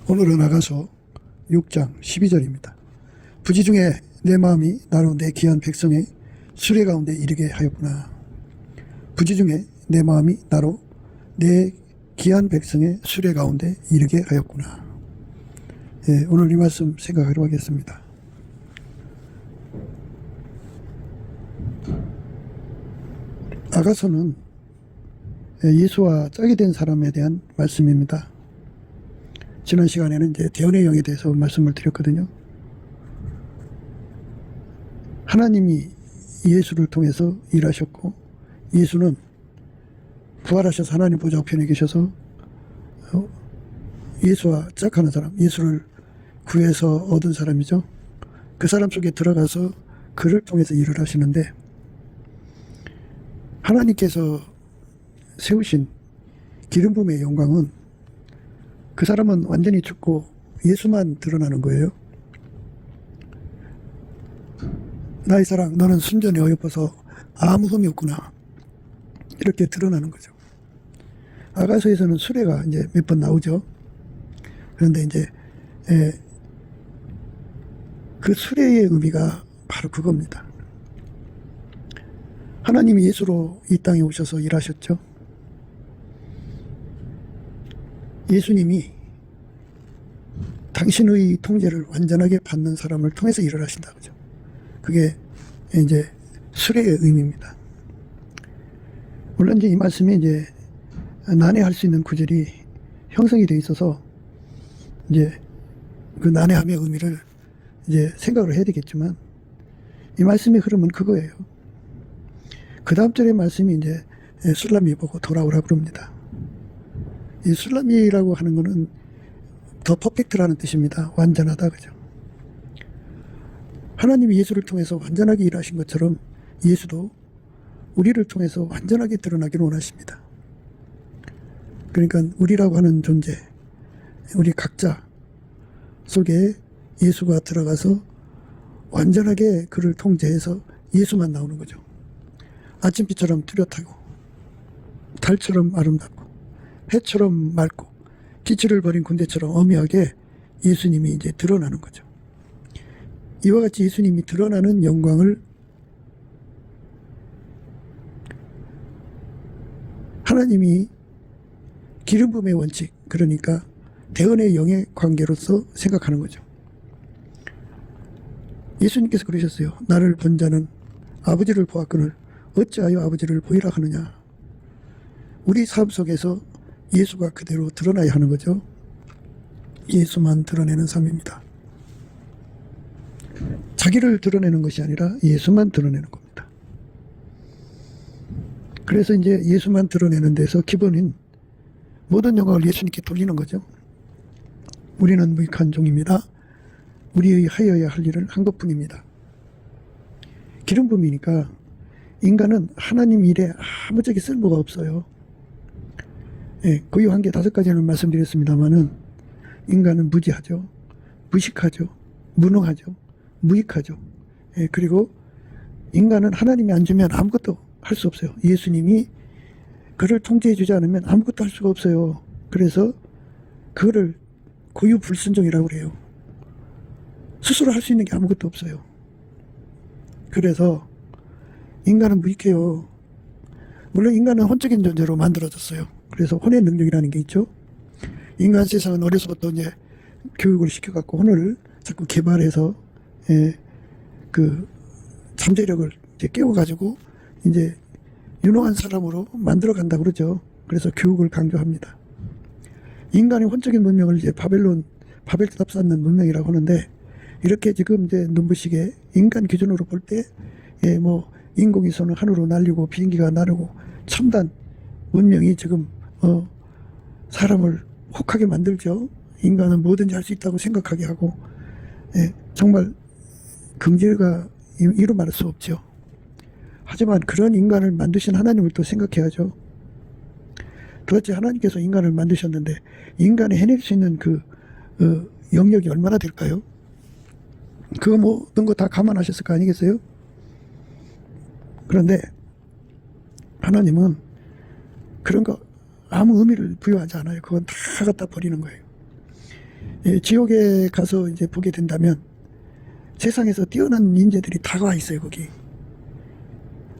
오늘은 아가서 6장 12절입니다. 부지 중에 내 마음이 나로 내 귀한 백성의 수레 가운데 이르게 하였구나. 부지 중에 내 마음이 나로 내 귀한 백성의 수레 가운데 이르게 하였구나. 예, 오늘 이 말씀 생각하도록 하겠습니다. 아가서는 예수와 짝이 된 사람에 대한 말씀입니다. 지난 시간에는 이제 대언의 영에 대해서 말씀을 드렸거든요. 하나님이 예수를 통해서 일하셨고, 예수는 부활하셔서 하나님 보좌 우편에 계셔서 예수와 짝하는 사람, 예수를 구해서 얻은 사람이죠. 그 사람 속에 들어가서 그를 통해서 일을 하시는데, 하나님께서 세우신 기름 부음의 영광은 그 사람은 완전히 죽고 예수만 드러나는 거예요. 나의 사랑, 너는 순전히 어여뻐서 아무 흠이 없구나. 이렇게 드러나는 거죠. 아가서에서는 수레가 이제 몇 번 나오죠. 그런데 이제 그 수레의 의미가 바로 그겁니다. 하나님이 예수로 이 땅에 오셔서 일하셨죠. 예수님이 당신의 통제를 완전하게 받는 사람을 통해서 일을 하신다. 그죠? 그게 이제 수레의 의미입니다. 물론 이제 이 말씀에 이제 난해할 수 있는 구절이 형성이 되어 있어서 이제 그 난해함의 의미를 이제 생각을 해야 되겠지만, 이 말씀의 흐름은 그거예요. 그 다음 절의 말씀이 이제 술람이 보고 돌아오라 그럽니다. 이 술람이라고 하는 거는 더 퍼펙트라는 뜻입니다. 완전하다. 그죠? 하나님이 예수를 통해서 완전하게 일하신 것처럼 예수도 우리를 통해서 완전하게 드러나기를 원하십니다. 그러니까 우리라고 하는 존재, 우리 각자 속에 예수가 들어가서 완전하게 그를 통제해서 예수만 나오는 거죠. 아침빛처럼 뚜렷하고, 달처럼 아름답고, 해처럼 맑고, 기치를 버린 군대처럼 엄미하게 예수님이 이제 드러나는 거죠. 이와 같이 예수님이 드러나는 영광을 하나님이 기름 부음의 원칙, 그러니까 대언의 영의 관계로서 생각하는 거죠. 예수님께서 그러셨어요. 나를 본 자는 아버지를 보았거늘 어찌하여 아버지를 보이라 하느냐. 우리 삶 속에서 예수가 그대로 드러나야 하는 거죠. 예수만 드러내는 삶입니다. 자기를 드러내는 것이 아니라 예수만 드러내는 겁니다. 그래서 이제 예수만 드러내는 데서 기본인 모든 영광을 예수님께 돌리는 거죠. 우리는 무익한 종입니다. 우리의 하여야 할 일을 한 것뿐입니다. 기름 부음이니까 인간은 하나님 일에 아무짝에 쓸모가 없어요. 예, 고유한 게 5가지를 말씀드렸습니다만은, 인간은 무지하죠. 무식하죠. 무능하죠. 무익하죠. 예, 그리고 인간은 하나님이 안 주면 아무것도 할 수 없어요. 예수님이 그를 통제해 주지 않으면 아무것도 할 수가 없어요. 그래서 그거를 고유불순종이라고 그래요. 스스로 할 수 있는 게 아무것도 없어요. 그래서 인간은 무익해요. 물론 인간은 혼적인 존재로 만들어졌어요. 그래서 혼의 능력이라는 게 있죠. 인간 세상은 어려서부터 이제 교육을 시켜갖고 혼을 자꾸 개발해서 그 잠재력을 이제 깨워가지고 이제 유능한 사람으로 만들어간다 그러죠. 그래서 교육을 강조합니다. 인간의 혼적인 문명을 이제 바벨 대답 쌓는 문명이라고 하는데, 이렇게 지금 이제 눈부시게 인간 기준으로 볼 때 뭐 인공위성은 하늘로 날리고 비행기가 나르고 첨단 문명이 지금 사람을 혹하게 만들죠. 인간은 뭐든지 할 수 있다고 생각하게 하고, 정말 긍지가 이루 말할 수 없죠. 하지만 그런 인간을 만드신 하나님을 또 생각해야죠. 도대체 하나님께서 인간을 만드셨는데 인간이 해낼 수 있는 그 영역이 얼마나 될까요? 그거 모든 거 다 감안하셨을 거 아니겠어요? 그런데 하나님은 그런 거 아무 의미를 부여하지 않아요. 그건 다 갖다 버리는 거예요. 예, 지옥에 가서 이제 보게 된다면 세상에서 뛰어난 인재들이 다가 있어요, 거기.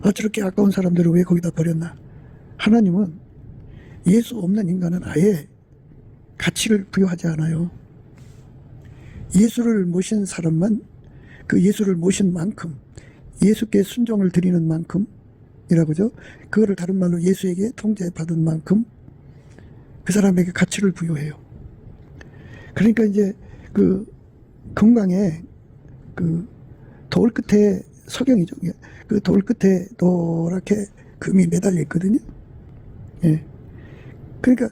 아, 저렇게 아까운 사람들을 왜 거기다 버렸나? 하나님은 예수 없는 인간은 아예 가치를 부여하지 않아요. 예수를 모신 사람만 그 예수를 모신 만큼, 예수께 순종을 드리는 만큼이라고죠. 그거를 다른 말로 예수에게 통제받은 만큼 그 사람에게 가치를 부여해요. 그러니까 이제 그 금강에 그 돌 끝에 석영이죠. 그 돌 끝에 노랗게 금이 매달려 있거든요. 예. 그러니까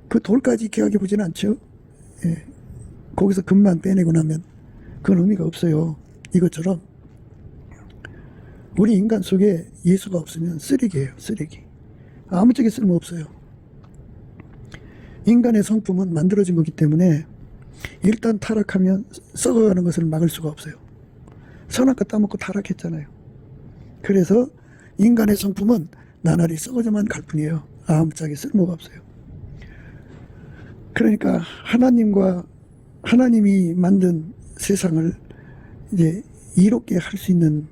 그 돌까지 귀하게 보지는 않죠. 예. 거기서 금만 빼내고 나면 그건 의미가 없어요. 이것처럼 우리 인간 속에 예수가 없으면 쓰레기예요. 쓰레기. 아무짝에 쓸모없어요. 인간의 성품은 만들어진 거기 때문에 일단 타락하면 썩어가는 것을 막을 수가 없어요. 선악과 따먹고 타락했잖아요. 그래서 인간의 성품은 나날이 썩어져만 갈 뿐이에요. 아무짝에 쓸모가 없어요. 그러니까 하나님이 만든 세상을 이제 이롭게 할 수 있는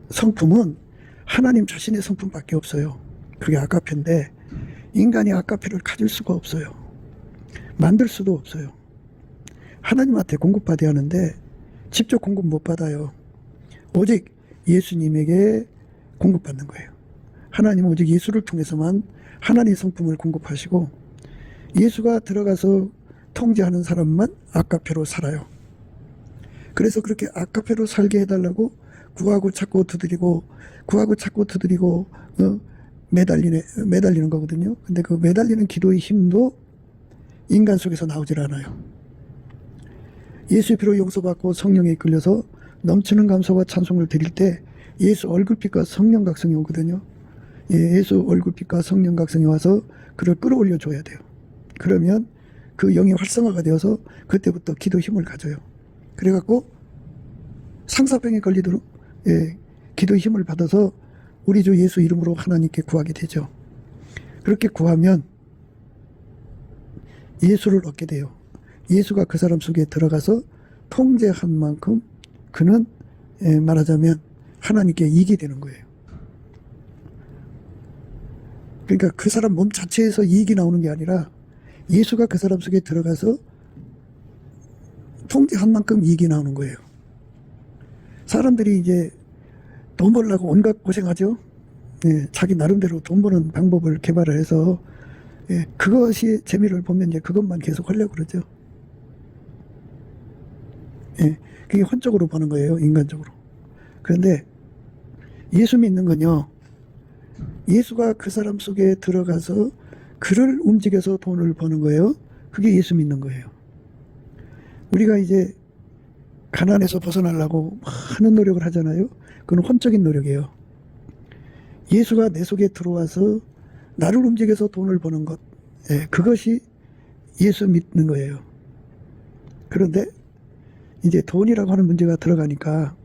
성품은 하나님 자신의 성품밖에 없어요. 그게 아가페인데 인간이 아가페를 가질 수가 없어요. 만들 수도 없어요. 하나님한테 공급받아야 하는데 직접 공급 못 받아요. 오직 예수님에게 공급받는 거예요. 하나님은 오직 예수를 통해서만 하나님의 성품을 공급하시고 예수가 들어가서 통제하는 사람만 아가페로 살아요. 그래서 그렇게 아가페로 살게 해달라고 구하고 찾고 두드리고 매달리는 거거든요. 근데 그 매달리는 기도의 힘도 인간 속에서 나오질 않아요. 예수의 피로 용서받고 성령에 이끌려서 넘치는 감사와 찬송을 드릴 때 예수 얼굴빛과 성령 각성이 오거든요. 예수 얼굴빛과 성령 각성이 와서 그를 끌어올려 줘야 돼요. 그러면 그 영이 활성화가 되어서 그때부터 기도 힘을 가져요. 그래갖고 상사병에 걸리도록 기도의 힘을 받아서 우리 주 예수 이름으로 하나님께 구하게 되죠. 그렇게 구하면 예수를 얻게 돼요. 예수가 그 사람 속에 들어가서 통제한 만큼 그는 말하자면 하나님께 이익이 되는 거예요. 그러니까 그 사람 몸 자체에서 이익이 나오는 게 아니라 예수가 그 사람 속에 들어가서 통제한 만큼 이익이 나오는 거예요. 사람들이 이제 돈 벌려고 온갖 고생하죠. 자기 나름대로 돈 버는 방법을 개발을 해서 그것이 재미를 보면 이제 그것만 계속 하려고 그러죠. 그게 혼적으로 보는 거예요, 인간적으로. 그런데 예수 믿는 건요, 예수가 그 사람 속에 들어가서 그를 움직여서 돈을 버는 거예요. 그게 예수 믿는 거예요. 우리가 이제 가난에서 벗어나려고 많은 노력을 하잖아요. 그건 혼적인 노력이에요. 예수가 내 속에 들어와서 나를 움직여서 돈을 버는 것, 그것이 예수 믿는 거예요. 그런데 이제 돈이라고 하는 문제가 들어가니까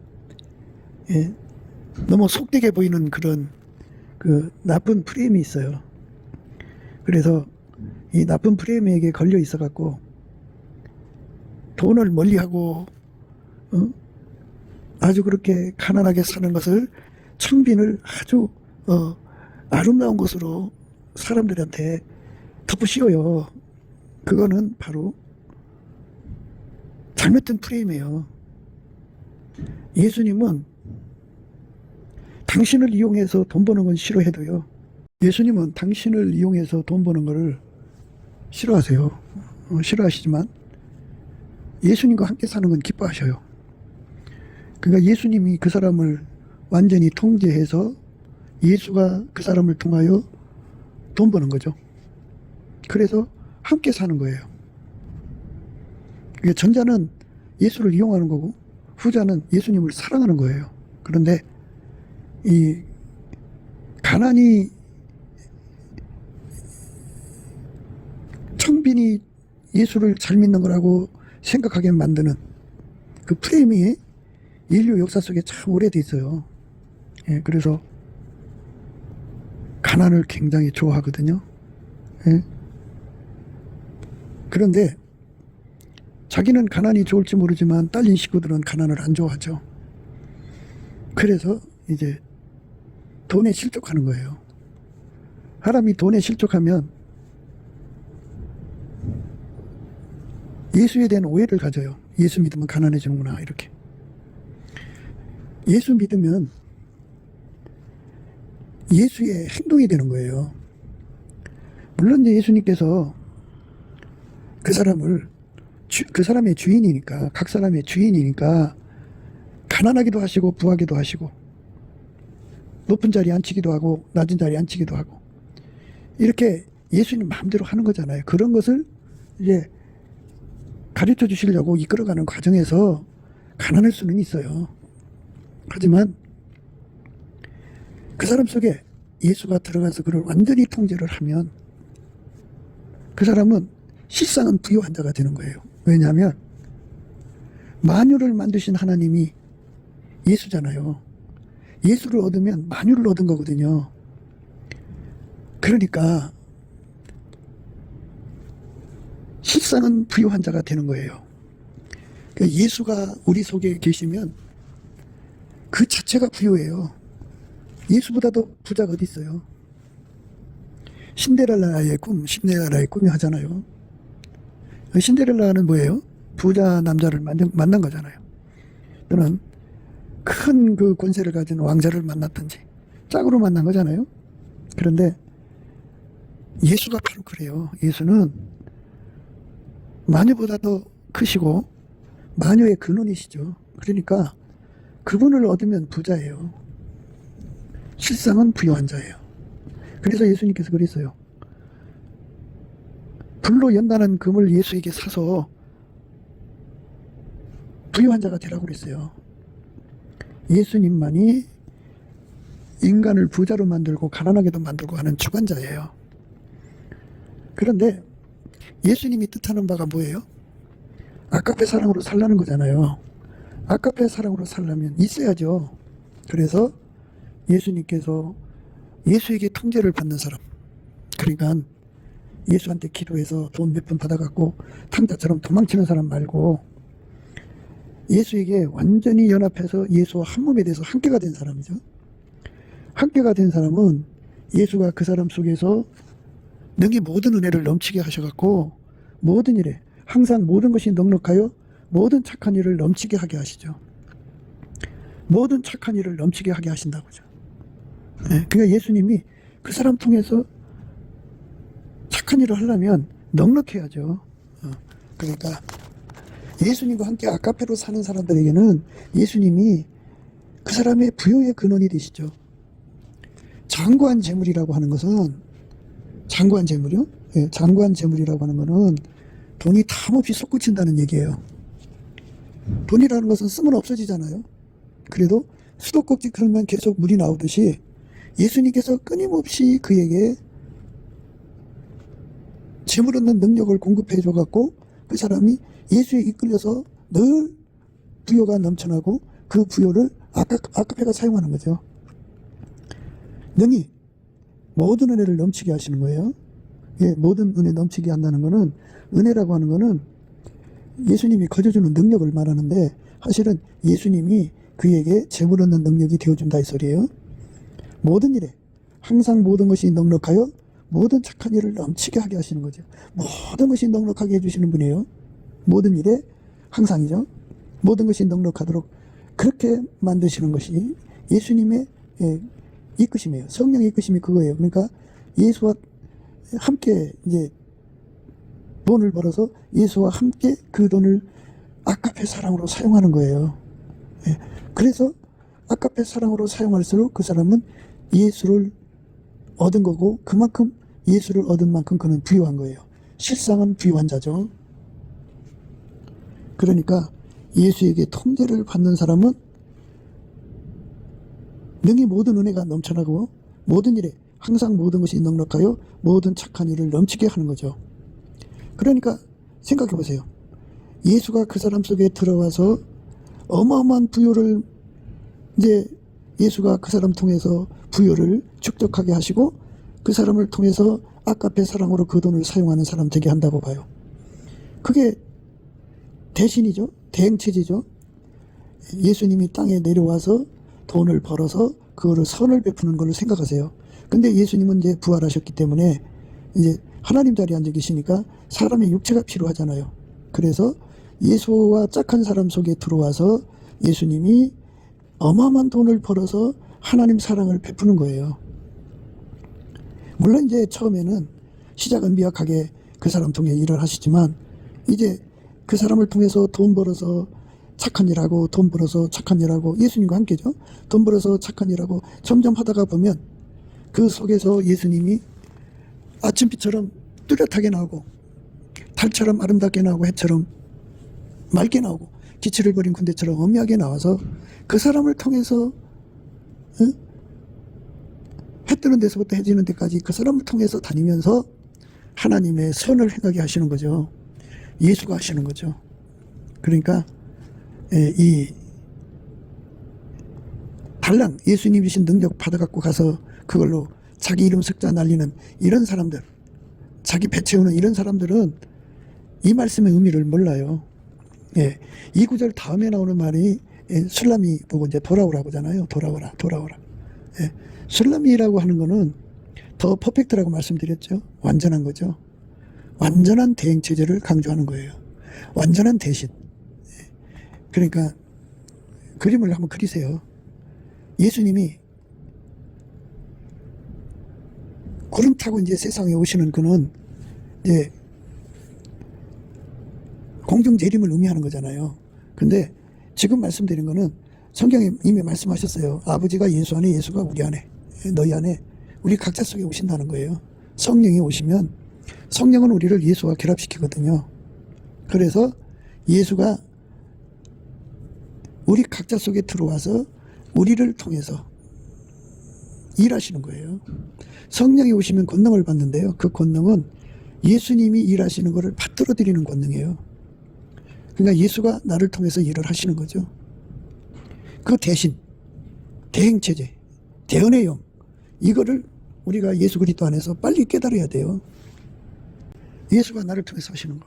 너무 속되게 보이는 그런 그 나쁜 프레임이 있어요. 그래서 이 나쁜 프레임에게 걸려 있어 갖고 돈을 멀리하고 아주 그렇게 가난하게 사는 것을 청빈을 아주 아름다운 것으로 사람들한테 덮어씌워요. 그거는 바로 잘못된 프레임이에요. 예수님은 당신을 이용해서 돈 버는 건 싫어해도요, 예수님은 당신을 이용해서 돈 버는 거를 싫어하세요. 싫어하시지만 예수님과 함께 사는 건 기뻐하셔요. 그러니까 예수님이 그 사람을 완전히 통제해서 예수가 그 사람을 통하여 돈 버는 거죠. 그래서 함께 사는 거예요. 그러니까 전자는 예수를 이용하는 거고 후자는 예수님을 사랑하는 거예요. 그런데 이 가난이 청빈이 예수를 잘 믿는 거라고 생각하게 만드는 그 프레임이 인류 역사 속에 참 오래돼 있어요. 그래서 가난을 굉장히 좋아하거든요. 그런데 자기는 가난이 좋을지 모르지만 딸린 식구들은 가난을 안 좋아하죠. 그래서 이제 돈에 실족하는 거예요. 사람이 돈에 실족하면 예수에 대한 오해를 가져요. 예수 믿으면 가난해지는구나 이렇게. 예수 믿으면 예수의 행동이 되는 거예요. 물론 이제 예수님께서 그 사람의 주인이니까, 각 사람의 주인이니까 가난하기도 하시고 부하기도 하시고 높은 자리에 앉히기도 하고 낮은 자리에 앉히기도 하고 이렇게 예수님 마음대로 하는 거잖아요. 그런 것을 이제 가르쳐 주시려고 이끌어가는 과정에서 가난할 수는 있어요. 하지만 그 사람 속에 예수가 들어가서 그를 완전히 통제를 하면 그 사람은 실상은 부유한 자가 되는 거예요. 왜냐하면 만유를 만드신 하나님이 예수잖아요. 예수를 얻으면 만유를 얻은 거거든요. 그러니까 실상은 부유한 자가 되는 거예요. 그러니까 예수가 우리 속에 계시면 그 자체가 부유해요. 예수보다도 부자가 어디 있어요. 신데렐라의 꿈이 하잖아요. 신데렐라는 뭐예요? 부자 남자를 만난 거잖아요. 또는 큰 그 권세를 가진 왕자를 만났든지 짝으로 만난 거잖아요. 그런데 예수가 바로 그래요. 예수는 마녀보다 더 크시고 마녀의 근원이시죠. 그러니까 그분을 얻으면 부자예요. 실상은 부유한 자예요. 그래서 예수님께서 그랬어요. 불로 연단한 금을 예수에게 사서 부유한 자가 되라고 그랬어요. 예수님만이 인간을 부자로 만들고 가난하게도 만들고 하는 주관자예요. 그런데 예수님이 뜻하는 바가 뭐예요? 아까페 사랑으로 살라는 거잖아요. 아까페 사랑으로 살려면 있어야죠. 그래서 예수님께서 예수에게 통제를 받는 사람, 그러니까 예수한테 기도해서 돈 몇 번 받아갖고 탕자처럼 도망치는 사람 말고 예수에게 완전히 연합해서 예수와 한 몸에 대해서 함께가 된 사람이죠. 함께가 된 사람은 예수가 그 사람 속에서 능히 모든 은혜를 넘치게 하셔갖고 모든 일에 항상 모든 것이 넉넉하여 모든 착한 일을 넘치게 하게 하시죠. 모든 착한 일을 넘치게 하게 하신다고죠. 네, 그러니까 예수님이 그 사람 통해서 착한 일을 하려면 넉넉해야죠. 그러니까 예수님과 함께 아카페로 사는 사람들에게는 예수님이 그 사람의 부여의 근원이 되시죠. 장구한 재물이라고 하는 것은 장구한 재물이요? 네, 장구한 재물이라고 하는 것은 돈이 탐없이 솟구친다는 얘기예요. 돈이라는 것은 쓰면 없어지잖아요. 그래도 수도꼭지 걸면 계속 물이 나오듯이 예수님께서 끊임없이 그에게 재물 얻는 능력을 공급해 줘갖고 그 사람이 예수에 이끌려서 늘 부여가 넘쳐나고 그 부여를 아카페가 사용하는 거죠. 능히 모든 은혜를 넘치게 하시는 거예요. 예, 모든 은혜 넘치게 한다는 거는 은혜라고 하는 거는 예수님이 거저주는 능력을 말하는데 사실은 예수님이 그에게 재물 얻는 능력이 되어준다 이 소리예요. 모든 일에 항상 모든 것이 넉넉하여 모든 착한 일을 넘치게 하게 하시는 거죠. 모든 것이 넉넉하게 해주시는 분이에요. 모든 일에 항상이죠. 모든 것이 넉넉하도록 그렇게 만드시는 것이 예수님의 이끄심이에요. 성령의 이끄심이 그거예요. 그러니까 예수와 함께 이제 돈을 벌어서 예수와 함께 그 돈을 아카페 사랑으로 사용하는 거예요. 그래서 아카페 사랑으로 사용할수록 그 사람은 예수를 얻은 거고 그만큼 예수를 얻은 만큼 그는 부유한 거예요. 실상은 부유한 자죠. 그러니까 예수에게 통제를 받는 사람은 능히 모든 은혜가 넘쳐나고 모든 일에 항상 모든 것이 넉넉하여 모든 착한 일을 넘치게 하는 거죠. 그러니까 생각해 보세요. 예수가 그 사람 속에 들어와서 어마어마한 부여를 이제 예수가 그 사람 통해서 부여를 축적하게 하시고 그 사람을 통해서 아카페 사랑으로 그 돈을 사용하는 사람 되게 한다고 봐요. 그게 대신이죠. 대행체제죠. 예수님이 땅에 내려와서 돈을 벌어서 그거를 선을 베푸는 걸로 생각하세요. 근데 예수님은 이제 부활하셨기 때문에 이제 하나님 자리에 앉아 계시니까 사람의 육체가 필요하잖아요. 그래서 예수와 짝한 사람 속에 들어와서 예수님이 어마어마한 돈을 벌어서 하나님 사랑을 베푸는 거예요. 물론 이제 처음에는 시작은 미약하게 그 사람 통해 일을 하시지만 이제 그 사람을 통해서 돈 벌어서 착한 일하고 돈 벌어서 착한 일하고 예수님과 함께죠. 돈 벌어서 착한 일하고 점점 하다가 보면 그 속에서 예수님이 아침빛처럼 뚜렷하게 나오고 달처럼 아름답게 나오고 해처럼 맑게 나오고 기치를 버린 군대처럼 엄미하게 나와서 그 사람을 통해서 해 뜨는 데서부터 해 지는 데까지 그 사람을 통해서 다니면서 하나님의 선을 행하게 하시는 거죠. 예수가 하시는 거죠. 그러니까 이 달랑 예수님 주신 능력 받아갖고 가서 그걸로 자기 이름 석자 날리는 이런 사람들, 자기 배 채우는 이런 사람들은 이 말씀의 의미를 몰라요. 예, 이 구절 다음에 나오는 말이 술람이 보고 이제 돌아오라고 하잖아요. 돌아오라. 예, 술람이라고 하는 거는 더 퍼펙트라고 말씀드렸죠. 완전한 거죠. 완전한 대행체제를 강조하는 거예요. 완전한 대신. 그러니까 그림을 한번 그리세요. 예수님이 구름 타고 이제 세상에 오시는 그는 이제 공중 재림을 의미하는 거잖아요. 근데 지금 말씀드린 거는 성경에 이미 말씀하셨어요. 아버지가 예수 안에, 예수가 우리 안에, 너희 안에, 우리 각자 속에 오신다는 거예요. 성령이 오시면 성령은 우리를 예수와 결합시키거든요. 그래서 예수가 우리 각자 속에 들어와서 우리를 통해서 일하시는 거예요. 성령이 오시면 권능을 받는데요. 그 권능은 예수님이 일하시는 것을 받들어 드리는 권능이에요. 그러니까 예수가 나를 통해서 일을 하시는 거죠. 그 대신, 대행체제, 대언의 영, 이거를 우리가 예수 그리스도 안에서 빨리 깨달아야 돼요. 예수가 나를 통해서 하시는 거.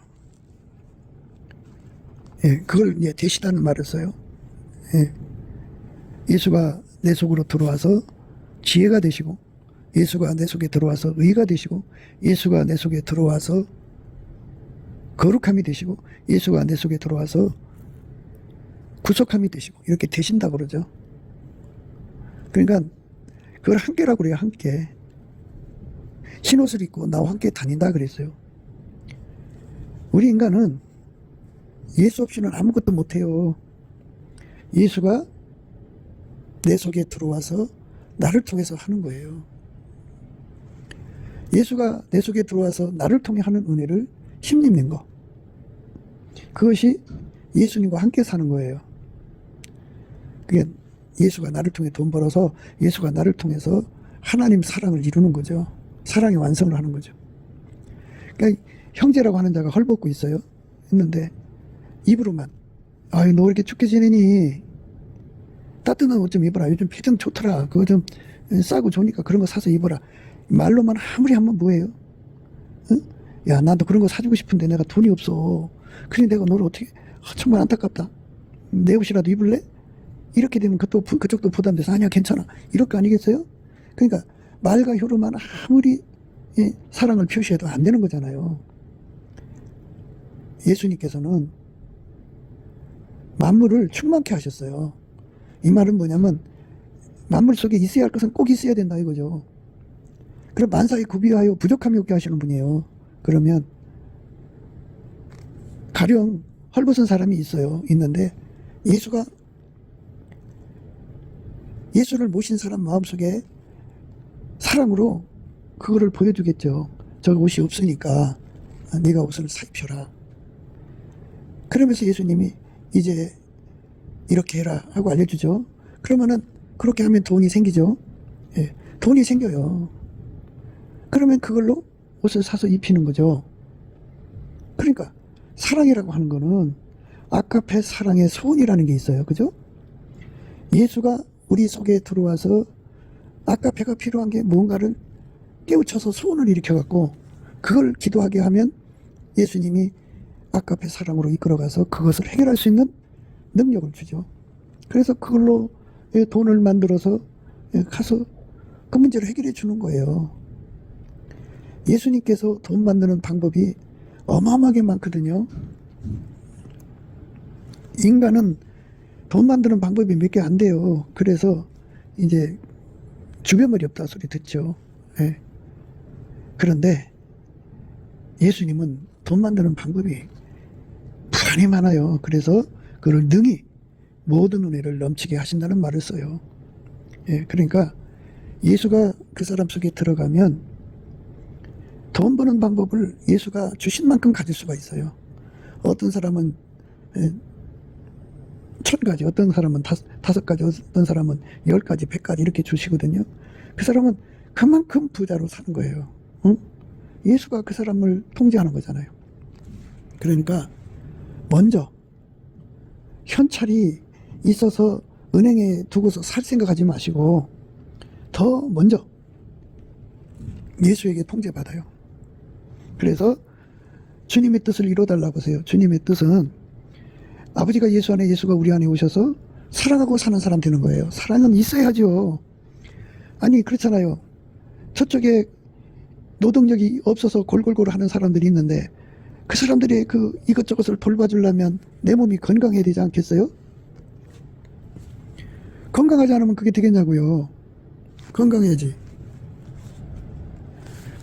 예, 그걸 이제 대신하는 말을 써요. 예, 예수가 내 속으로 들어와서 지혜가 되시고, 예수가 내 속에 들어와서 의가 되시고, 예수가 내 속에 들어와서 거룩함이 되시고, 예수가 내 속에 들어와서 구속함이 되시고, 이렇게 되신다고 그러죠. 그러니까 그걸 함께라고 그래요. 함께. 흰옷을 입고 나와 함께 다닌다 그랬어요. 우리 인간은 예수 없이는 아무것도 못해요. 예수가 내 속에 들어와서 나를 통해서 하는 거예요. 예수가 내 속에 들어와서 나를 통해 하는 은혜를 힘입는 거. 그것이 예수님과 함께 사는 거예요. 그게 예수가 나를 통해 돈 벌어서 예수가 나를 통해서 하나님 사랑을 이루는 거죠. 사랑의 완성을 하는 거죠. 그러니까 형제라고 하는 자가 헐벗고 있어요. 있는데 입으로만 아유 너 왜 이렇게 춥게 지내니? 따뜻한 옷 좀 입어라. 요즘 필통 좋더라. 그거 좀 싸고 좋으니까 그런 거 사서 입어라. 말로만 아무리 하면 뭐예요? 응? 야 나도 그런 거 사주고 싶은데 내가 돈이 없어. 그래 내가 너를 어떻게 정말 안타깝다. 내 옷이라도 입을래? 이렇게 되면 그쪽도 부담돼서 아니야 괜찮아. 이럴 거 아니겠어요? 그러니까 말과 혀로만 아무리 사랑을 표시해도 안 되는 거잖아요. 예수님께서는 만물을 충만케 하셨어요. 이 말은 뭐냐면 만물 속에 있어야 할 것은 꼭 있어야 된다 이거죠. 그럼 만사에 구비하여 부족함이 없게 하시는 분이에요. 그러면 가령 헐벗은 사람이 있는데 예수를 모신 사람 마음속에 사랑으로 그거를 보여주겠죠. 저 옷이 없으니까 네가 옷을 사 입혀라. 그러면서 예수님이 이제 이렇게 해라 하고 알려주죠. 그러면은 그렇게 하면 돈이 생기죠. 예, 돈이 생겨요. 그러면 그걸로 옷을 사서 입히는 거죠. 그러니까 사랑이라고 하는 거는 아까페 사랑의 소원이라는 게 있어요. 그죠? 예수가 우리 속에 들어와서 아까페가 필요한 게 무언가를 깨우쳐서 소원을 일으켜갖고 그걸 기도하게 하면 예수님이 아까페 사랑으로 이끌어가서 그것을 해결할 수 있는 능력을 주죠. 그래서 그걸로 돈을 만들어서 가서 그 문제를 해결해 주는 거예요. 예수님께서 돈 만드는 방법이 어마어마하게 많거든요. 인간은 돈 만드는 방법이 몇 개 안 돼요. 그래서 이제 주변머리 없다 소리 듣죠. 예. 그런데 예수님은 돈 만드는 방법이 무한히 많아요. 그래서 그를 능히 모든 은혜를 넘치게 하신다는 말을 써요. 예. 그러니까 예수가 그 사람 속에 들어가면 돈 버는 방법을 예수가 주신 만큼 가질 수가 있어요. 어떤 사람은 1000가지, 어떤 사람은 5가지, 어떤 사람은 10가지, 100가지 이렇게 주시거든요. 그 사람은 그만큼 부자로 사는 거예요. 응? 예수가 그 사람을 통제하는 거잖아요. 그러니까 먼저 현찰이 있어서 은행에 두고서 살 생각하지 마시고 더 먼저 예수에게 통제받아요. 그래서 주님의 뜻을 이뤄달라고 하세요. 주님의 뜻은 아버지가 예수 안에, 예수가 우리 안에 오셔서 사랑하고 사는 사람 되는 거예요. 사랑은 있어야죠. 아니 그렇잖아요. 저쪽에 노동력이 없어서 골골골 하는 사람들이 있는데 그 사람들이 그 이것저것을 돌봐주려면 내 몸이 건강해야 되지 않겠어요? 건강하지 않으면 그게 되겠냐고요. 건강해야지.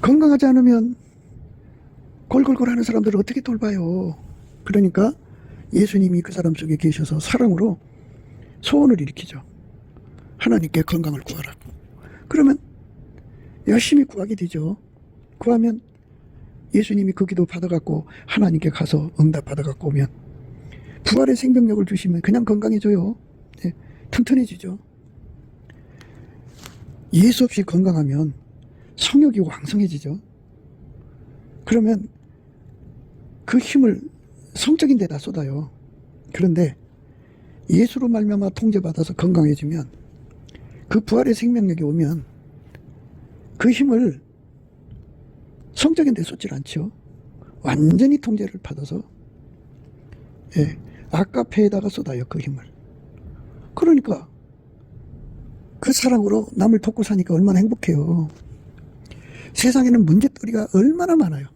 건강하지 않으면 골골골 하는 사람들을 어떻게 돌봐요? 그러니까 예수님이 그 사람 속에 계셔서 사랑으로 소원을 일으키죠. 하나님께 건강을 구하라고. 그러면 열심히 구하게 되죠. 구하면 예수님이 그 기도 받아갖고 하나님께 가서 응답 받아갖고 오면 부활의 생명력을 주시면 그냥 건강해져요. 네, 튼튼해지죠. 예수 없이 건강하면 성욕이 왕성해지죠. 그러면 그 힘을 성적인 데다 쏟아요. 그런데 예수로 말미암아 통제받아서 건강해지면 그 부활의 생명력이 오면 그 힘을 성적인 데 쏟질 않죠. 완전히 통제를 받아서 아까페에다가 쏟아요. 그 힘을. 그러니까 그 사랑으로 남을 돕고 사니까 얼마나 행복해요. 세상에는 문제거리가 얼마나 많아요.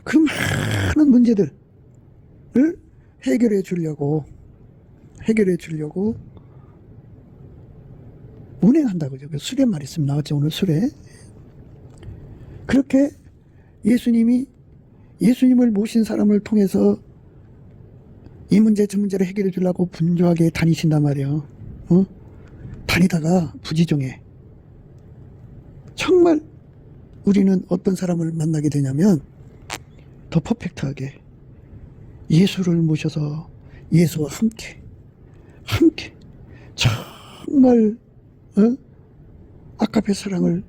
그 많은 문제들을 해결해 주려고 운행한다고요. 수레 말 있으면 나왔죠. 오늘 수레. 그렇게 예수님을 모신 사람을 통해서 이 문제 저 문제를 해결해 주려고 분주하게 다니신단 말이에요. 다니다가 부지중에 정말 우리는 어떤 사람을 만나게 되냐면 더 퍼펙트하게 예수를 모셔서 예수와 함께 정말 아까페 사랑을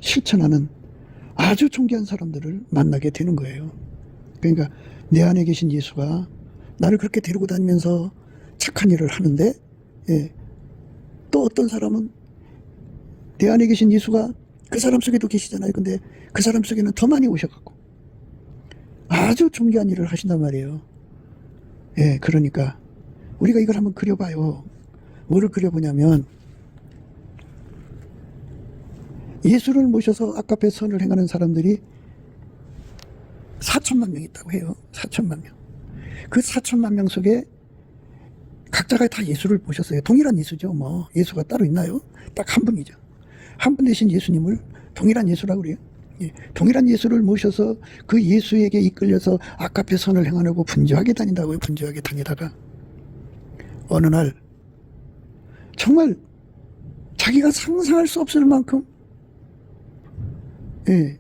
실천하는 아주 존귀한 사람들을 만나게 되는 거예요. 그러니까 내 안에 계신 예수가 나를 그렇게 데리고 다니면서 착한 일을 하는데 또 어떤 사람은 내 안에 계신 예수가 그 사람 속에도 계시잖아요. 근데 그 사람 속에는 더 많이 오셔갖고 아주 존귀한 일을 하신단 말이에요. 그러니까 우리가 이걸 한번 그려봐요. 뭐를 그려보냐면 예수를 모셔서 아까페 선을 행하는 사람들이 4천만 명 있다고 해요. 4천만 명. 그 4천만 명 속에 각자가 다 예수를 모셨어요. 동일한 예수죠. 뭐 예수가 따로 있나요? 딱 한 분이죠. 한 분 대신 예수님을 동일한 예수라고 그래요. 동일한 예수를 모셔서 그 예수에게 이끌려서 아까페 선을 행하려고 분주하게 다닌다고요. 분주하게 다니다가 어느 날 정말 자기가 상상할 수 없을 만큼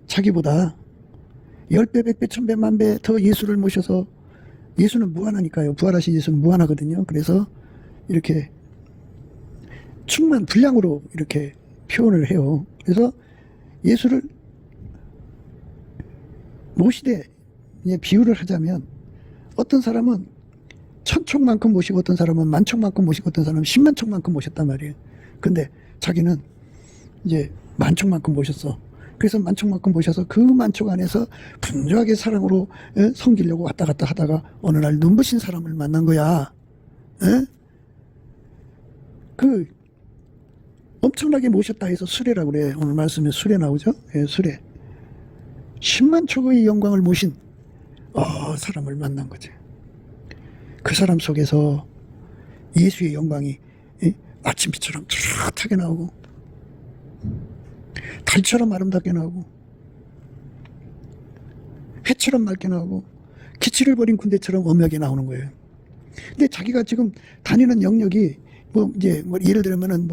자기보다 10배, 100배, 1000배, 만배 더 예수를 모셔서 예수는 무한하니까요. 부활하신 예수는 무한하거든요. 그래서 이렇게 충만 분량으로 이렇게 표현을 해요. 그래서 예수를 모시되 비유를 하자면 어떤 사람은 1000척만큼 모시고 어떤 사람은 10,000척만큼 모시고 어떤 사람은 100,000척만큼 모셨단 말이에요. 근데 자기는 이제 10,000척만큼 모셨어. 그래서 만촉만큼 보셔서 그 만촉 안에서 분주하게 사랑으로 섬기려고 왔다 갔다 하다가 어느 날 눈부신 사람을 만난 거야. 그 엄청나게 모셨다 해서 수레라고 그래. 오늘 말씀에 수레 나오죠? 예, 수레. 10만 촉의 영광을 모신 사람을 만난 거지. 그 사람 속에서 예수의 영광이 아침빛처럼 뚜렷하게 나오고 달처럼 아름답게 나오고 해처럼 맑게 나오고 기치를 버린 군대처럼 엄하게 나오는 거예요. 근데 자기가 지금 다니는 영역이 예를 들면은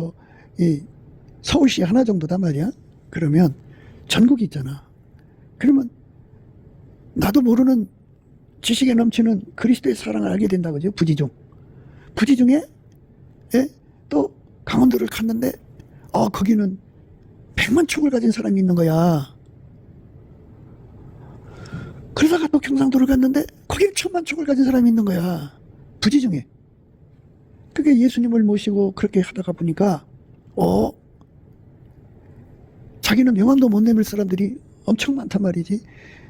서울시 하나 정도다 말이야. 그러면 전국이 있잖아. 그러면 나도 모르는 지식에 넘치는 그리스도의 사랑을 알게 된다 그죠? 부지중에 또 강원도를 갔는데 거기는 100만 촉을 가진 사람이 있는 거야. 그러다가 또 경상도를 갔는데 거기는 1000만 촉을 가진 사람이 있는 거야. 부지중에. 그게 예수님을 모시고 그렇게 하다가 보니까 자기는 명함도 못 내밀 사람들이 엄청 많단 말이지.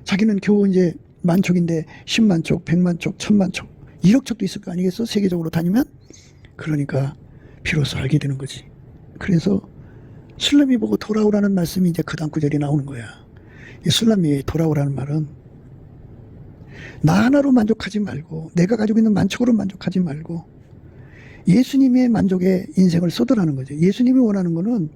자기는 겨우 이제 만촉인데 10만 촉, 100만 촉, 1000만 촉, 1억 촉도 있을 거 아니겠어? 세계적으로 다니면? 그러니까 비로소 알게 되는 거지. 그래서 술람이 보고 돌아오라는 말씀이 이제 그 다음 구절이 나오는 거야. 이 술람이 돌아오라는 말은 나 하나로 만족하지 말고 내가 가지고 있는 만촉으로 만족하지 말고 예수님의 만족에 인생을 쏟으라는 거죠. 예수님이 원하는 거는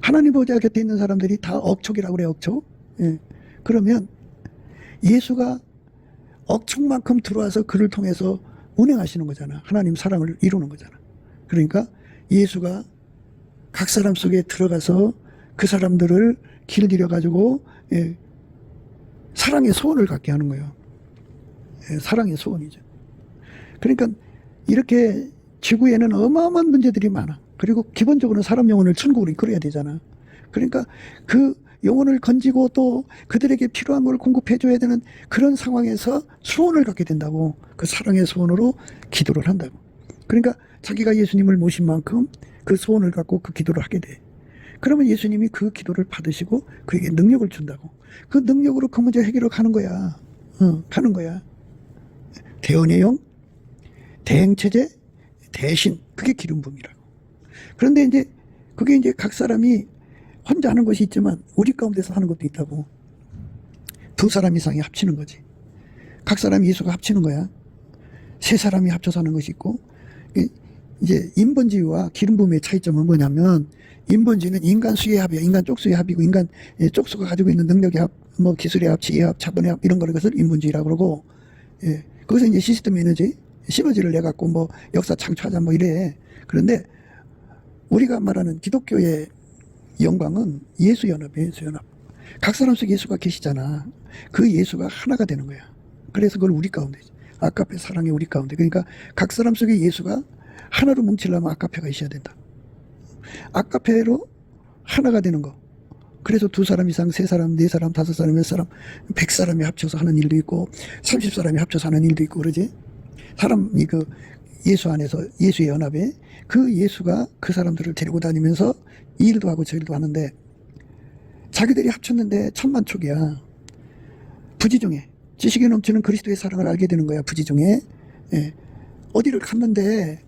하나님 보좌 곁에 있는 사람들이 다 억촉이라고 그래. 억촉. 예. 그러면 예수가 억촉만큼 들어와서 그를 통해서 운행하시는 거잖아. 하나님 사랑을 이루는 거잖아. 그러니까 예수가 각 사람 속에 들어가서 그 사람들을 길들여 가지고 사랑의 소원을 갖게 하는 거예요. 사랑의 소원이죠. 그러니까 이렇게 지구에는 어마어마한 문제들이 많아. 그리고 기본적으로 사람 영혼을 천국으로 이끌어야 되잖아. 그러니까 그 영혼을 건지고 또 그들에게 필요한 걸 공급해 줘야 되는 그런 상황에서 소원을 갖게 된다고. 그 사랑의 소원으로 기도를 한다고. 그러니까 자기가 예수님을 모신 만큼 그 소원을 갖고 그 기도를 하게 돼. 그러면 예수님이 그 기도를 받으시고 그에게 능력을 준다고. 그 능력으로 그 문제 해결을 가는 거야. 가는 거야. 대언의 영, 대행체제, 대신. 그게 기름 부음이라고. 그런데 이제 그게 이제 각 사람이 혼자 하는 것이 있지만 우리 가운데서 하는 것도 있다고. 두 사람 이상이 합치는 거지. 각 사람이 예수가 합치는 거야. 세 사람이 합쳐서 하는 것이 있고, 이제 인본주의와 기름 부음의 차이점은 뭐냐면, 인본주의는 인간 수의 합이야. 인간 쪽수의 합이고, 인간 쪽수가 가지고 있는 능력의 합, 기술의 합, 지혜의 합, 자본의 합, 이런 것을 인본주의라고 그러고, 거기서 이제 시스템 에너지, 시너지를 내갖고 역사 창조하자 이래. 그런데 우리가 말하는 기독교의 영광은 예수연합이에요. 예수연합. 각 사람 속에 예수가 계시잖아. 그 예수가 하나가 되는 거야. 그래서 그걸 우리 가운데, 아카페 사랑의 우리 가운데. 그러니까 각 사람 속에 예수가 하나로 뭉치려면 아카페가 있어야 된다. 아카페로 하나가 되는 거. 그래서 두 사람 이상, 세 사람, 네 사람, 다섯 사람, 몇 사람, 100사람이 합쳐서 하는 일도 있고 30사람이 합쳐서 하는 일도 있고 그러지. 사람이 그 예수 안에서 예수의 연합에 그 예수가 그 사람들을 데리고 다니면서 이 일도 하고 저 일도 하는데 자기들이 합쳤는데 천만촉이야. 부지중에 지식에 넘치는 그리스도의 사랑을 알게 되는 거야. 부지중에. 어디를 갔는데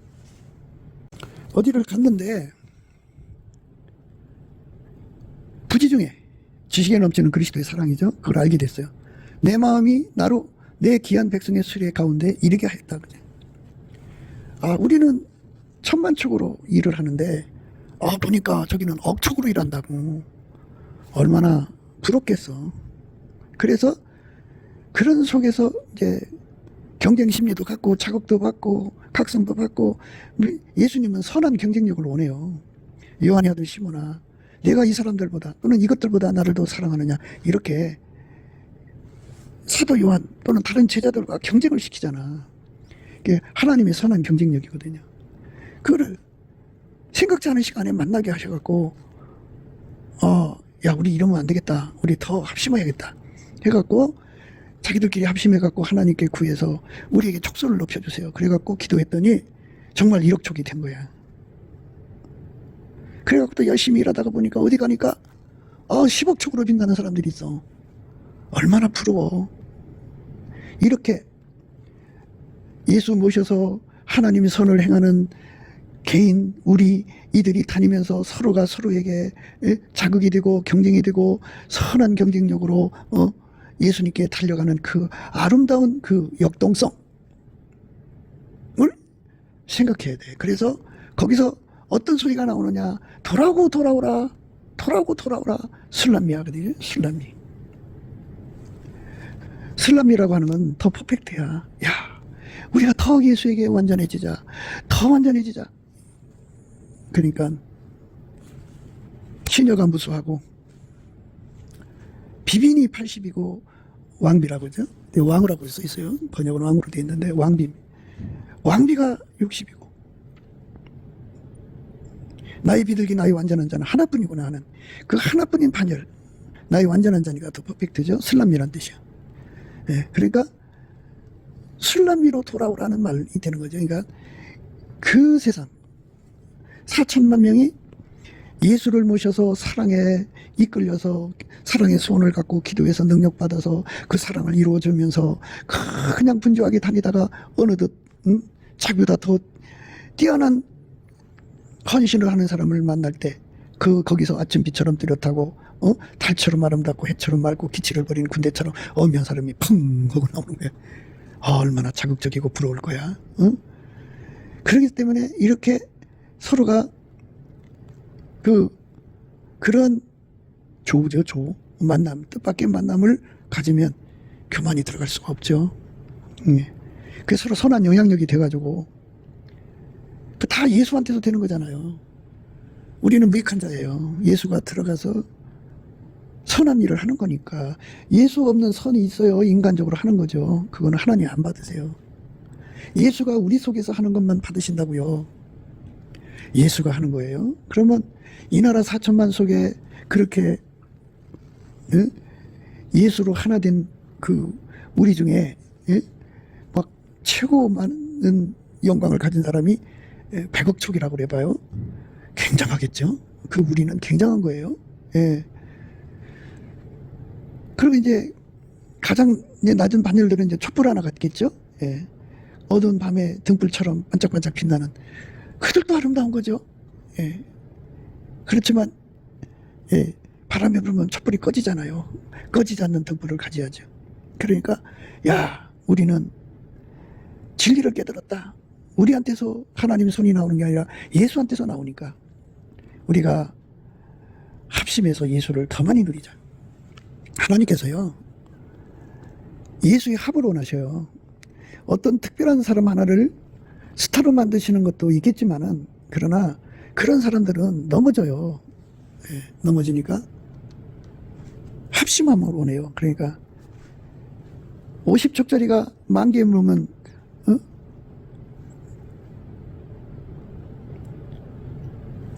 부지중에 지식에 넘치는 그리스도의 사랑이죠. 그걸 알게 됐어요. 내 마음이 나로 내 귀한 백성의 수레 가운데 이르게 하였다. 우리는 천만촉으로 일을 하는데 보니까 저기는 억촉으로 일한다고. 얼마나 부럽겠어. 그래서 그런 속에서 이제 경쟁 심리도 갖고 자극도 받고 각성도 받고. 예수님은 선한 경쟁력을 원해요. 요한의 아들 시몬아, 내가 이 사람들보다 또는 이것들보다 나를 더 사랑하느냐, 이렇게 사도 요한 또는 다른 제자들과 경쟁을 시키잖아. 그게 하나님의 선한 경쟁력이거든요. 그거를 생각지 않은 시간에 만나게 하셔갖고 야, 우리 이러면 안 되겠다, 우리 더 합심해야겠다 해갖고 자기들끼리 합심해갖고 하나님께 구해서 우리에게 촉수를 높여주세요. 그래갖고 기도했더니 정말 1억 촉이 된 거야. 그래갖고 또 열심히 일하다가 보니까 어디 가니까 10억 촉으로 빛나는 사람들이 있어. 얼마나 부러워. 이렇게 예수 모셔서 하나님의 선을 행하는 개인, 우리 이들이 다니면서 서로가 서로에게 자극이 되고 경쟁이 되고 선한 경쟁력으로 예수님께 달려가는 그 아름다운 그 역동성을 생각해야 돼. 그래서 거기서 어떤 소리가 나오느냐. 돌아오고 돌아오라. 돌아오고 돌아오라. 슬람미 하거든요. 슬람미. 슬람미라고 하는 건 더 퍼펙트야. 야, 우리가 더 예수에게 완전해지자. 더 완전해지자. 그러니까 시녀가 무수하고 비빈이 80이고 왕비라고 하죠. 왕후라고 써 있어요. 번역은 왕후로 되어 있는데 왕비가 60이고 나의 비둘기 나의 완전한 자는 하나뿐이구나 하는 그 하나뿐인 반열, 나의 완전한 자니까 더 퍼펙트죠. 슬람미란 뜻이야. 예, 그러니까 슬람미로 돌아오라는 말이 되는 거죠. 그러니까 그 세상 4천만 명이 예수를 모셔서 사랑에 이끌려서 사랑의 소원을 갖고 기도해서 능력받아서 그 사랑을 이루어주면서 그냥 분주하게 다니다가 어느덧 자기보다 더 뛰어난 헌신을 하는 사람을 만날 때 거기서 아침비처럼 뚜렷하고 달처럼 아름답고 해처럼 맑고 기치를 버리는 군대처럼 어미한 사람이 펑 하고 나오는 거야. 얼마나 자극적이고 부러울 거야. 그렇기 때문에 이렇게 서로가 그런 조우죠. 만남, 뜻밖의 만남을 가지면 교만이 들어갈 수가 없죠. 그래서 서로 선한 영향력이 돼가지고 다 예수한테서 되는 거잖아요. 우리는 무익한 자예요. 예수가 들어가서 선한 일을 하는 거니까. 예수 없는 선이 있어요. 인간적으로 하는 거죠. 그거는 하나님 안 받으세요. 예수가 우리 속에서 하는 것만 받으신다고요. 예수가 하는 거예요. 그러면 이 나라 4천만 속에 그렇게 예수로 하나 된 우리 중에 막 최고 많은 영광을 가진 사람이 100억 촉이라고 그래봐요. 굉장하겠죠. 우리는 굉장한 거예요. 예. 그러면 이제 가장 낮은 반열들은 이제 촛불 하나 같겠죠. 예. 어두운 밤에 등불처럼 반짝반짝 빛나는 그들도 아름다운 거죠. 예. 그렇지만 바람에 불면 촛불이 꺼지잖아요. 꺼지지 않는 등불을 가져야죠. 그러니까 우리는 진리를 깨달았다. 우리한테서 하나님의 손이 나오는 게 아니라 예수한테서 나오니까 우리가 합심해서 예수를 더 많이 누리자. 하나님께서요, 예수의 합을 원하셔요. 어떤 특별한 사람 하나를 스타로 만드시는 것도 있겠지만은, 그러나 그런 사람들은 넘어져요. 넘어지니까 합심함을 원해요. 그러니까 50척짜리가 10,000개에 물으면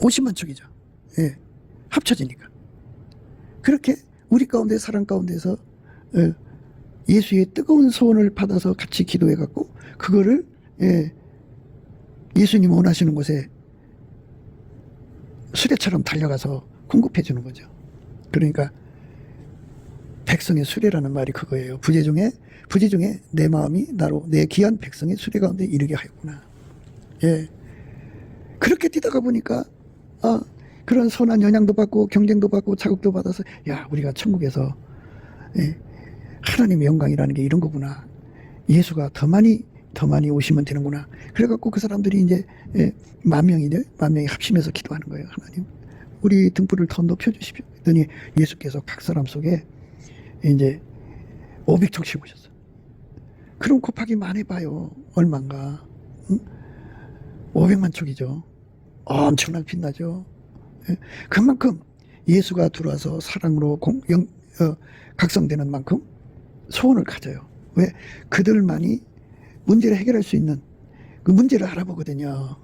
50만 척이죠. 합쳐지니까. 그렇게 우리 가운데 사람 가운데서 예수의 뜨거운 소원을 받아서 같이 기도해 갖고 그거를 예수님 원하시는 곳에 수레처럼 달려가서 공급해 주는 거죠. 그러니까 백성의 수레라는 말이 그거예요. 부재 중에 내 마음이 나로 내 귀한 백성의 수레 가운데 이르게 하였구나. 그렇게 뛰다가 보니까 그런 선한 영향도 받고 경쟁도 받고 자극도 받아서 우리가 천국에서 하나님의 영광이라는 게 이런 거구나. 예수가 더 많이 오시면 되는구나. 그래갖고 그 사람들이 이제 10,000명이 합심해서 기도하는 거예요. 하나님, 우리 등불을 더 높여주십시오. 그랬더니 예수께서 각 사람 속에 이제 500척씩 오셨어. 그럼 곱하기 많이 봐요. 얼마인가? 500만 척이죠. 엄청나게 빛나죠. 그만큼 예수가 들어와서 사랑으로 각성되는 만큼 소원을 가져요. 왜? 그들만이 문제를 해결할 수 있는 그 문제를 알아보거든요.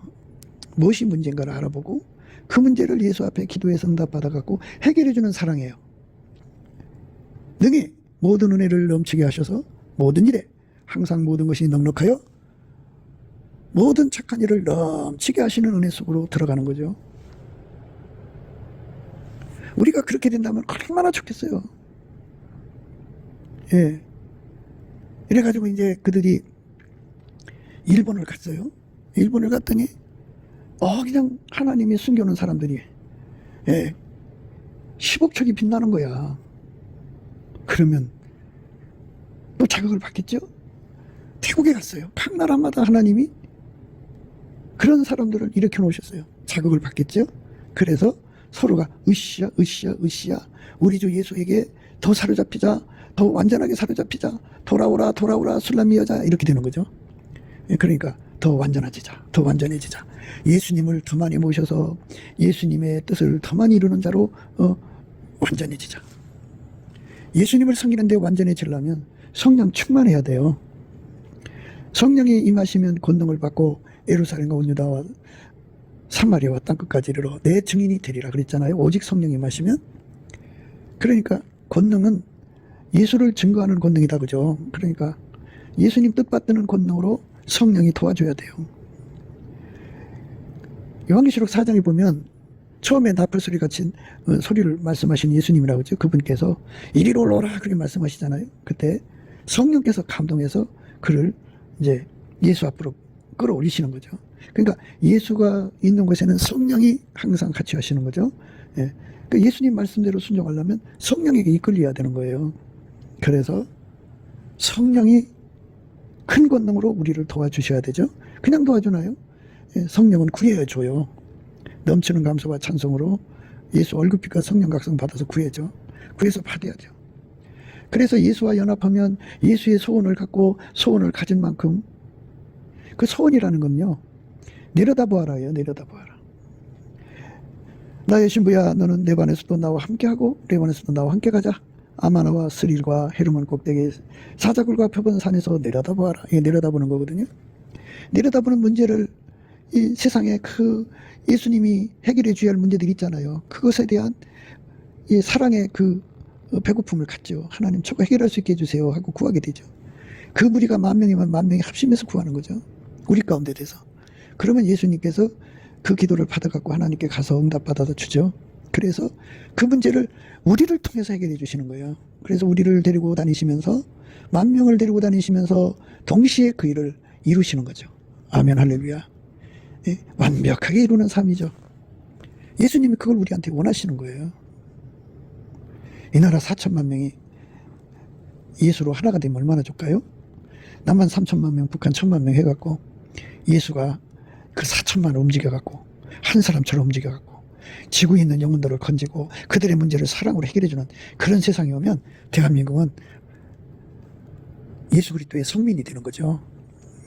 무엇이 문제인가를 알아보고 그 문제를 예수 앞에 기도해서 응답받아갖고 해결해주는 사랑이에요. 능히 모든 은혜를 넘치게 하셔서 모든 일에 항상 모든 것이 넉넉하여 모든 착한 일을 넘치게 하시는 은혜 속으로 들어가는 거죠. 우리가 그렇게 된다면 얼마나 좋겠어요. 예. 이래가지고 이제 그들이 일본을 갔어요. 일본을 갔더니 그냥 하나님이 숨겨놓은 사람들이 10억척이 빛나는 거야. 그러면 또 자극을 받겠죠? 태국에 갔어요. 각 나라마다 하나님이 그런 사람들을 일으켜 놓으셨어요. 자극을 받겠죠? 그래서 서로가 으쌰 우리 주 예수에게 더 사로잡히자, 더 완전하게 사로잡히자, 돌아오라 술람미 여자, 이렇게 되는 거죠. 그러니까 더 완전해지자, 더 완전해지자, 예수님을 더 많이 모셔서 예수님의 뜻을 더 많이 이루는 자로 완전해지자. 예수님을 섬기는데 완전해지려면 성령 충만해야 돼요. 성령이 임하시면 권능을 받고 예루살렘과 온 유다와 사마리아와 땅끝까지 이르러 내 증인이 되리라 그랬잖아요. 오직 성령이 임하시면. 그러니까 권능은 예수를 증거하는 권능이다, 그죠? 그러니까 예수님 뜻받드는 권능으로 성령이 도와줘야 돼요. 요한계시록 4장에 보면 처음에 나팔소리 같이 소리를 말씀하신 예수님이라고 그러죠. 그분께서 이리로 올라오라 그렇게 말씀하시잖아요. 그때 성령께서 감동해서 그를 이제 예수 앞으로 끌어올리시는 거죠. 그러니까 예수가 있는 곳에는 성령이 항상 같이 하시는 거죠. 그러니까 예수님 말씀대로 순종하려면 성령에게 이끌려야 되는 거예요. 그래서 성령이 큰 권능으로 우리를 도와주셔야 되죠. 그냥 도와주나요? 성령은 구해줘요. 넘치는 감사와 찬송으로 예수 월급빚과 성령 각성 받아서 구해줘. 구해서 받아야죠. 그래서 예수와 연합하면 예수의 소원을 갖고 소원을 가진 만큼, 그 소원이라는 건요, 내려다보아라예요. 내려다보아라. 나의 신부야, 너는 레반에서도 나와 함께하고 레반에서도 나와 함께 가자. 아마나와 스릴과 헤르몬 꼭대기 사자굴과 표본 산에서 내려다보아라. 이게 내려다보는 거거든요. 내려다보는 문제를, 이 세상에 그 예수님이 해결해 줘야 할 문제들이 있잖아요. 그것에 대한 이 사랑의 그 배고픔을 갖죠. 하나님 저거 해결할 수 있게 해주세요 하고 구하게 되죠. 그 무리가 10,000명이면 10,000명이 합심해서 구하는 거죠. 우리 가운데 돼서. 그러면 예수님께서 그 기도를 받아갖고 하나님께 가서 응답받아서 주죠. 그래서 그 문제를 우리를 통해서 해결해 주시는 거예요. 그래서 우리를 데리고 다니시면서 10,000명을 데리고 다니시면서 동시에 그 일을 이루시는 거죠. 아멘 할렐루야. 완벽하게 이루는 삶이죠. 예수님이 그걸 우리한테 원하시는 거예요. 이 나라 4천만 명이 예수로 하나가 되면 얼마나 좋을까요? 남한 3천만 명, 북한 1,000만 명 해갖고 예수가 그 4천만을 움직여갖고 한 사람처럼 움직여갖고 지구에 있는 영혼들을 건지고 그들의 문제를 사랑으로 해결해주는 그런 세상이 오면 대한민국은 예수 그리스도의 성민이 되는 거죠.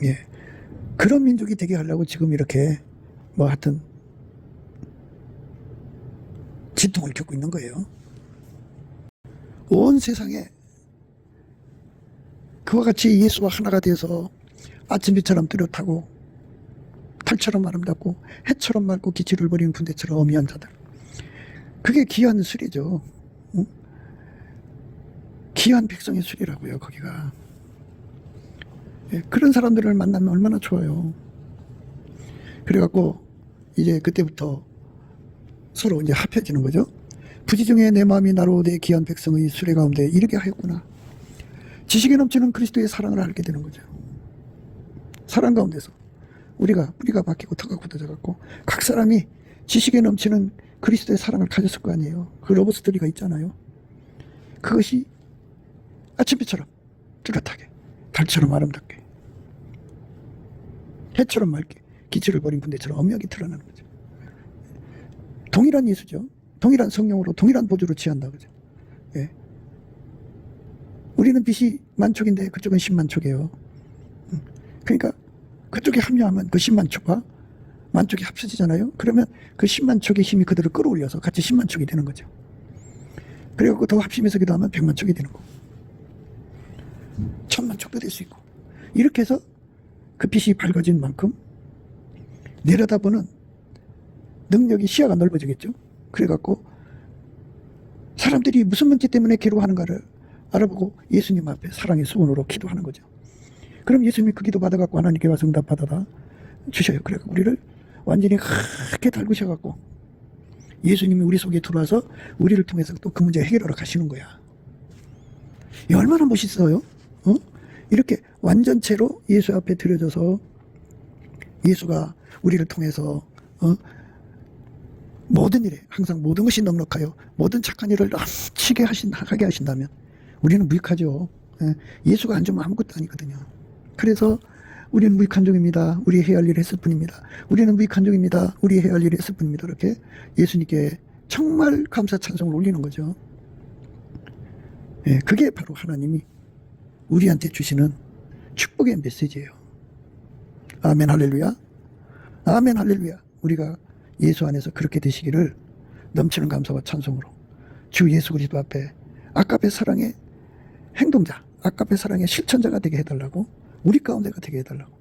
예. 그런 민족이 되게 하려고 지금 이렇게 뭐 하여튼 진통을 겪고 있는 거예요. 온 세상에 그와 같이 예수와 하나가 되어서 아침비처럼 뚜렷하고 달처럼 아름답고 해처럼 맑고 기치를 버리는 군대처럼 어미한 자들, 그게 귀한 수리죠. 응? 귀한 백성의 수리라고요. 거기가. 예, 그런 사람들을 만나면 얼마나 좋아요. 그래갖고 이제 그때부터 서로 이제 합해지는 거죠. 부지 중에 내 마음이 나로 내 귀한 백성의 수레 가운데 이르게 하였구나. 지식에 넘치는 그리스도의 사랑을 알게 되는 거죠. 사랑 가운데서 우리가 뿌리가 박히고 터가 굳어져갖고 각 사람이 지식에 넘치는 그리스도의 사랑을 가졌을 거 아니에요. 그 러브스토리가 있잖아요. 그것이 아침비처럼 뚜렷하게 달처럼 아름답게 해처럼 맑게 기치를 버린 군대처럼 엄하게 드러나는 거죠. 동일한 예수죠. 동일한 성령으로 동일한 보조로 취한다 그죠. 예. 우리는 빛이 만촉인데 그쪽은 10만촉이에요. 그러니까 그쪽에 합류하면 그 10만촉과 만촉이 합쳐지잖아요. 그러면 그 10만촉의 힘이 그들을 끌어올려서 같이 10만촉이 되는 거죠. 그리고 더 합심해서 기도하면 100만촉이 되는 거고 1000만촉도 될 수 있고, 이렇게 해서 그 빛이 밝아진 만큼 내려다보는 능력이, 시야가 넓어지겠죠. 그래갖고 사람들이 무슨 문제 때문에 괴로워하는가를 알아보고 예수님 앞에 사랑의 수건으로 기도하는 거죠. 그럼 예수님이 그 기도 받아갖고 하나님께 와서 응답 받아다 주셔요. 그래서 우리를 완전히 크게 달구셔갖고 예수님이 우리 속에 들어와서 우리를 통해서 또 그 문제 해결하러 가시는 거야. 이 얼마나 멋있어요? 이렇게 완전체로 예수 앞에 드려져서 예수가 우리를 통해서 모든 일에 항상 모든 것이 넉넉하여 모든 착한 일을 넘치게 하게 하신다면 우리는 무익하죠. 예수가 안 주면 아무것도 아니거든요. 그래서 우리는 무익한 종입니다. 우리 해야 할 일을 했을 뿐입니다. 우리는 무익한 종입니다. 우리 해야 할 일을 했을 뿐입니다. 이렇게 예수님께 정말 감사 찬송을 올리는 거죠. 그게 바로 하나님이 우리한테 주시는 축복의 메시지예요. 아멘 할렐루야. 아멘 할렐루야. 우리가 예수 안에서 그렇게 되시기를 넘치는 감사와 찬송으로 주 예수 그리스도 앞에 아까의 사랑의 행동자, 아까의 사랑의 실천자가 되게 해달라고, 우리 가운데가 되게 해달라고,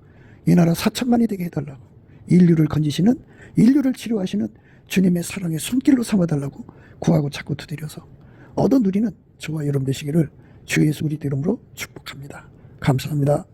이 나라 4천만이 되게 해달라고, 인류를 건지시는, 인류를 치료하시는 주님의 사랑의 손길로 삼아달라고 구하고 자꾸 두드려서 얻어 누리는 저와 여러분 되시기를 주 예수 그리스도 이름으로 축복합니다. 감사합니다.